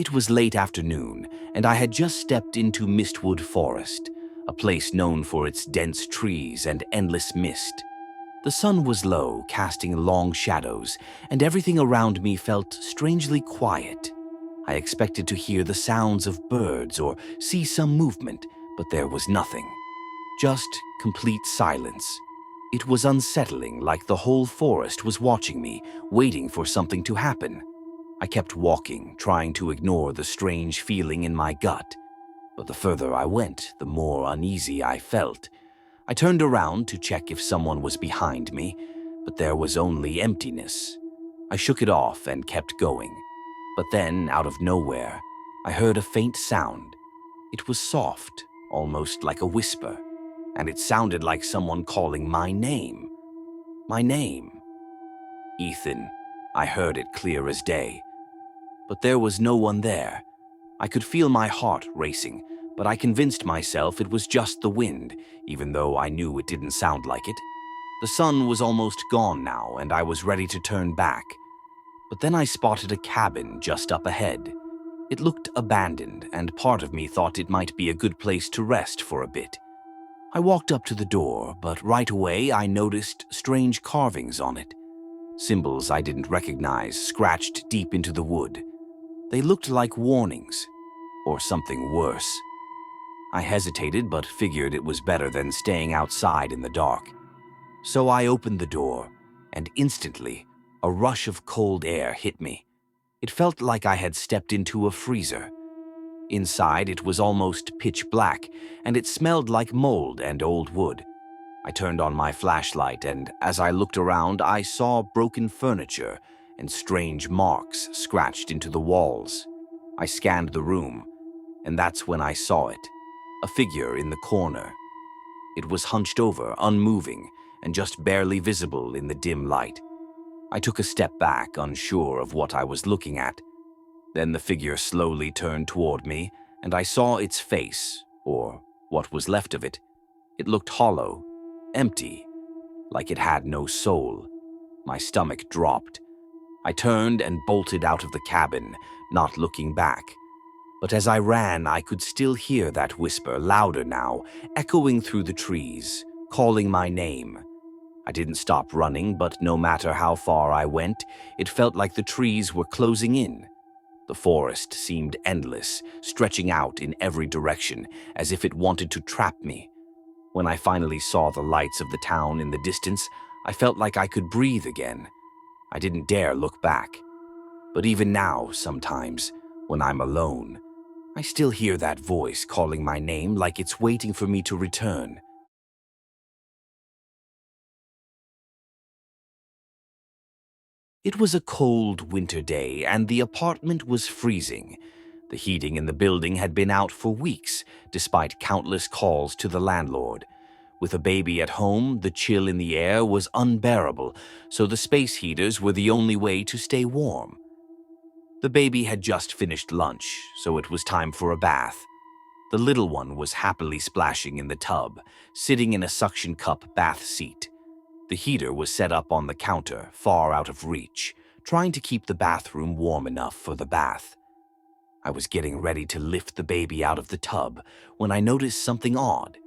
It was late afternoon, and I had just stepped into Mistwood Forest, a place known for its dense trees and endless mist. The sun was low, casting long shadows, and everything around me felt strangely quiet. I expected to hear the sounds of birds or see some movement, but there was nothing. Just complete silence. It was unsettling, like the whole forest was watching me, waiting for something to happen. I kept walking, trying to ignore the strange feeling in my gut. But the further I went, the more uneasy I felt. I turned around to check if someone was behind me, but there was only emptiness. I shook it off and kept going. But then, out of nowhere, I heard a faint sound. It was soft, almost like a whisper, and it sounded like someone calling my name. My name. Ethan. I heard it clear as day. But there was no one there. I could feel my heart racing, but I convinced myself it was just the wind, even though I knew it didn't sound like it. The sun was almost gone now, and I was ready to turn back. But then I spotted a cabin just up ahead. It looked abandoned, and part of me thought it might be a good place to rest for a bit. I walked up to the door, but right away I noticed strange carvings on it. Symbols I didn't recognize scratched deep into the wood. They looked like warnings, or something worse. I hesitated, but figured it was better than staying outside in the dark. So I opened the door, and instantly, a rush of cold air hit me. It felt like I had stepped into a freezer. Inside, it was almost pitch black, and it smelled like mold and old wood. I turned on my flashlight, and as I looked around, I saw broken furniture and strange marks scratched into the walls. I scanned the room, and that's when I saw it. A figure in the corner. It was hunched over, unmoving, and just barely visible in the dim light. I took a step back, unsure of what I was looking at. Then the figure slowly turned toward me, and I saw its face, or what was left of it. It looked hollow, empty, like it had no soul. My stomach dropped. I turned and bolted out of the cabin, not looking back. But as I ran, I could still hear that whisper, louder now, echoing through the trees, calling my name. I didn't stop running, but no matter how far I went, it felt like the trees were closing in. The forest seemed endless, stretching out in every direction, as if it wanted to trap me. When I finally saw the lights of the town in the distance, I felt like I could breathe again. I didn't dare look back. But even now, sometimes, when I'm alone, I still hear that voice calling my name like it's waiting for me to return. It was a cold winter day, and the apartment was freezing. The heating in the building had been out for weeks, despite countless calls to the landlord. With a baby at home, the chill in the air was unbearable, so the space heaters were the only way to stay warm. The baby had just finished lunch, so it was time for a bath. The little one was happily splashing in the tub, sitting in a suction cup bath seat. The heater was set up on the counter, far out of reach, trying to keep the bathroom warm enough for the bath. I was getting ready to lift the baby out of the tub when I noticed something odd.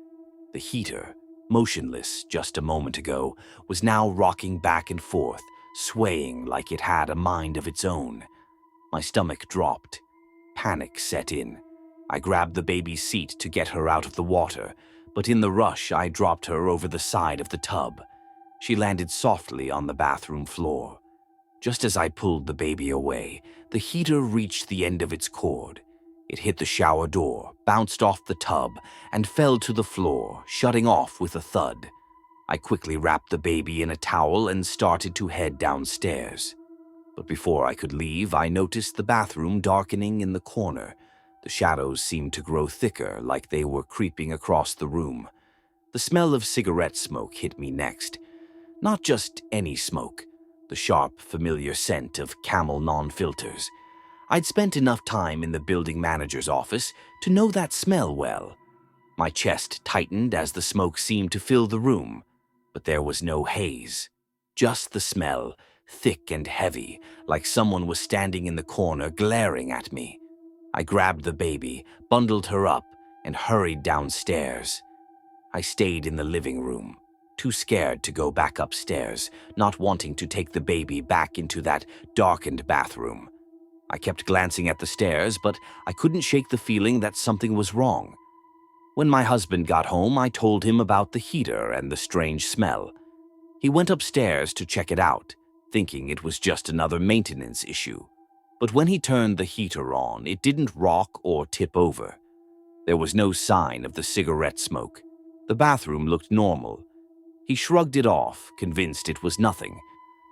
The heater, motionless just a moment ago, was now rocking back and forth, swaying like it had a mind of its own. My stomach dropped. Panic set in. I grabbed the baby's seat to get her out of the water, but in the rush I dropped her over the side of the tub. She landed softly on the bathroom floor. Just as I pulled the baby away, the heater reached the end of its cord. It hit the shower door, bounced off the tub, and fell to the floor, shutting off with a thud. I quickly wrapped the baby in a towel and started to head downstairs. But before I could leave, I noticed the bathroom darkening in the corner. The shadows seemed to grow thicker, like they were creeping across the room. The smell of cigarette smoke hit me next. Not just any smoke, the sharp, familiar scent of Camel non-filters. I'd spent enough time in the building manager's office to know that smell well. My chest tightened as the smoke seemed to fill the room, but there was no haze. Just the smell, thick and heavy, like someone was standing in the corner glaring at me. I grabbed the baby, bundled her up, and hurried downstairs. I stayed in the living room, too scared to go back upstairs, not wanting to take the baby back into that darkened bathroom. I kept glancing at the stairs, but I couldn't shake the feeling that something was wrong. When my husband got home, I told him about the heater and the strange smell. He went upstairs to check it out, thinking it was just another maintenance issue. But when he turned the heater on, it didn't rock or tip over. There was no sign of the cigarette smoke. The bathroom looked normal. He shrugged it off, convinced it was nothing.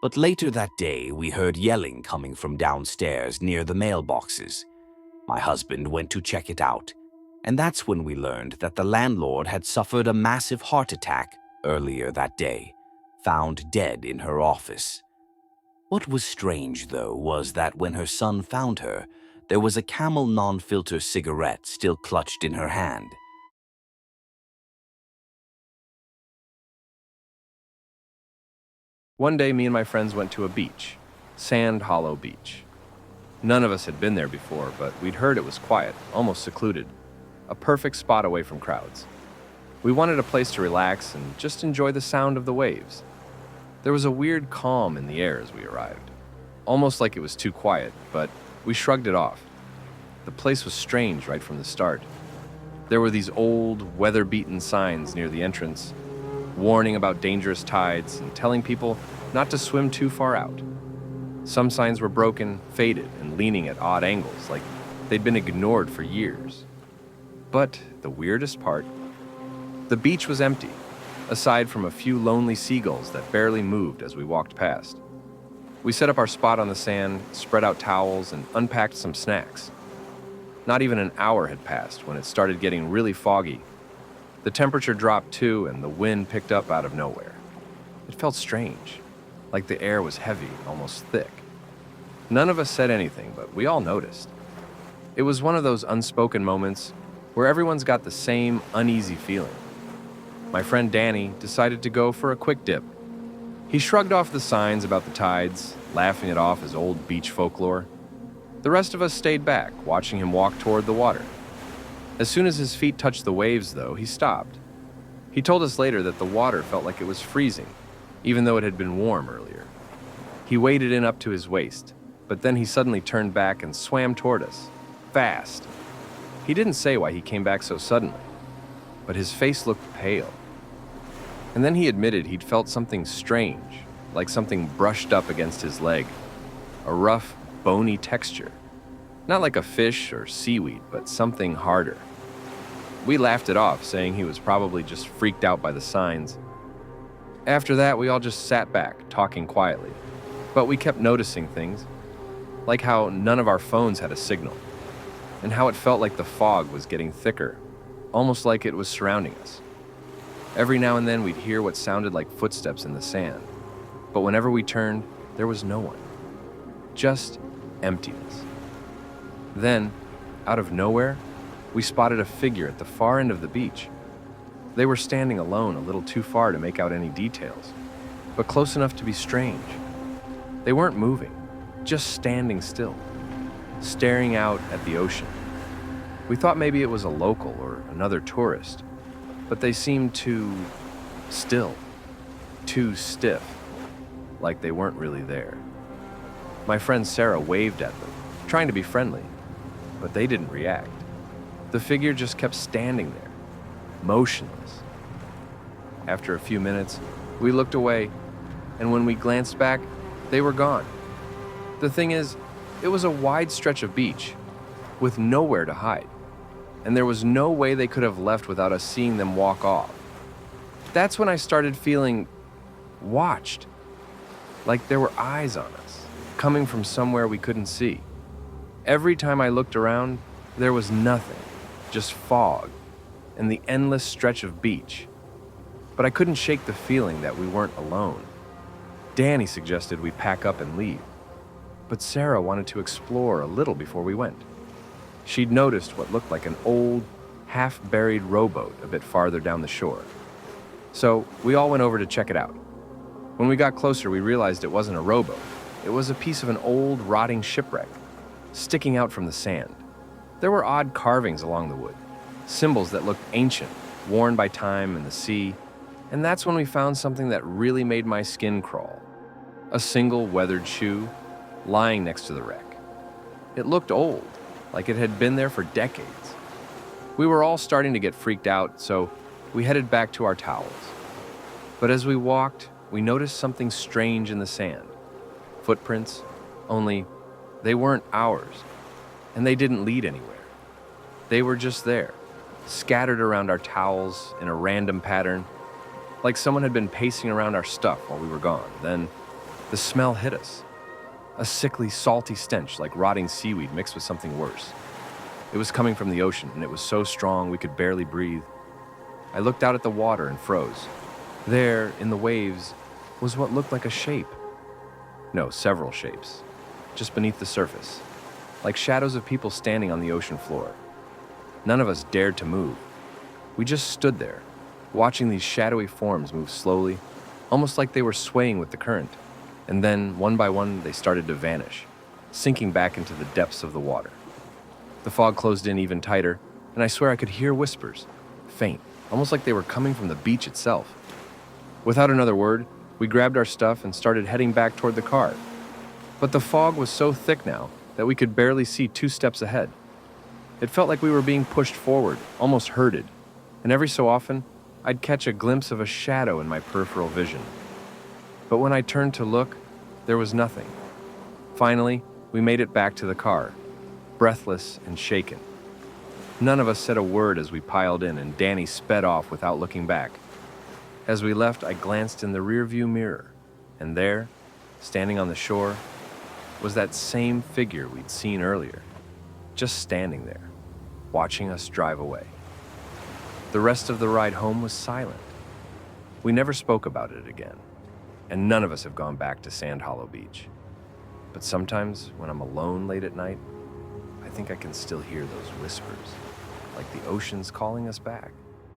But later that day, we heard yelling coming from downstairs near the mailboxes. My husband went to check it out, and that's when we learned that the landlord had suffered a massive heart attack earlier that day, found dead in her office. What was strange, though, was that when her son found her, there was a Camel non-filter cigarette still clutched in her hand. One day, me and my friends went to a beach, Sand Hollow Beach. None of us had been there before, but we'd heard it was quiet, almost secluded, a perfect spot away from crowds. We wanted a place to relax and just enjoy the sound of the waves. There was a weird calm in the air as we arrived, almost like it was too quiet, but we shrugged it off. The place was strange right from the start. There were these old, weather-beaten signs near the entrance, warning about dangerous tides and telling people not to swim too far out. Some signs were broken, faded, and leaning at odd angles, like they'd been ignored for years. But the weirdest part, the beach was empty, aside from a few lonely seagulls that barely moved as we walked past. We set up our spot on the sand, spread out towels, and unpacked some snacks. Not even an hour had passed when it started getting really foggy. The temperature dropped too, and the wind picked up out of nowhere. It felt strange, like the air was heavy, almost thick. None of us said anything, but we all noticed. It was one of those unspoken moments where everyone's got the same uneasy feeling. My friend Danny decided to go for a quick dip. He shrugged off the signs about the tides, laughing it off as old beach folklore. The rest of us stayed back, watching him walk toward the water. As soon as his feet touched the waves, though, he stopped. He told us later that the water felt like it was freezing, even though it had been warm earlier. He waded in up to his waist, but then he suddenly turned back and swam toward us, fast. He didn't say why he came back so suddenly, but his face looked pale. And then he admitted he'd felt something strange, like something brushed up against his leg, a rough, bony texture. Not like a fish or seaweed, but something harder. We laughed it off, saying he was probably just freaked out by the signs. After that, we all just sat back, talking quietly. But we kept noticing things, like how none of our phones had a signal, and how it felt like the fog was getting thicker, almost like it was surrounding us. Every now and then we'd hear what sounded like footsteps in the sand, but whenever we turned, there was no one. Just emptiness. Then, out of nowhere, we spotted a figure at the far end of the beach. They were standing alone, a little too far to make out any details, but close enough to be strange. They weren't moving, just standing still, staring out at the ocean. We thought maybe it was a local or another tourist, but they seemed too still, too stiff, like they weren't really there. My friend Sarah waved at them, trying to be friendly, but they didn't react. The figure just kept standing there, motionless. After a few minutes, we looked away, and when we glanced back, they were gone. The thing is, it was a wide stretch of beach, with nowhere to hide, and there was no way they could have left without us seeing them walk off. That's when I started feeling watched, like there were eyes on us, coming from somewhere we couldn't see. Every time I looked around, there was nothing, just fog and the endless stretch of beach. But I couldn't shake the feeling that we weren't alone. Danny suggested we pack up and leave, but Sarah wanted to explore a little before we went. She'd noticed what looked like an old, half-buried rowboat a bit farther down the shore. So we all went over to check it out. When we got closer, we realized it wasn't a rowboat. It was a piece of an old, rotting shipwreck, sticking out from the sand. There were odd carvings along the wood, symbols that looked ancient, worn by time and the sea, and that's when we found something that really made my skin crawl. A single weathered shoe lying next to the wreck. It looked old, like it had been there for decades. We were all starting to get freaked out, so we headed back to our towels. But as we walked, we noticed something strange in the sand. Footprints, only they weren't ours, and they didn't lead anywhere. They were just there, scattered around our towels in a random pattern, like someone had been pacing around our stuff while we were gone. Then the smell hit us. A sickly, salty stench like rotting seaweed mixed with something worse. It was coming from the ocean, and it was so strong we could barely breathe. I looked out at the water and froze. There, in the waves, was what looked like a shape. No, several shapes, just beneath the surface, like shadows of people standing on the ocean floor. None of us dared to move. We just stood there, watching these shadowy forms move slowly, almost like they were swaying with the current. And then, one by one, they started to vanish, sinking back into the depths of the water. The fog closed in even tighter, and I swear I could hear whispers, faint, almost like they were coming from the beach itself. Without another word, we grabbed our stuff and started heading back toward the car. But the fog was so thick now that we could barely see 2 steps ahead. It felt like we were being pushed forward, almost herded, and every so often, I'd catch a glimpse of a shadow in my peripheral vision. But when I turned to look, there was nothing. Finally, we made it back to the car, breathless and shaken. None of us said a word as we piled in, and Danny sped off without looking back. As we left, I glanced in the rearview mirror, and there, standing on the shore, was that same figure we'd seen earlier, just standing there, watching us drive away. The rest of the ride home was silent. We never spoke about it again, and none of us have gone back to Sand Hollow Beach. But sometimes, when I'm alone late at night, I think I can still hear those whispers, like the ocean's calling us back.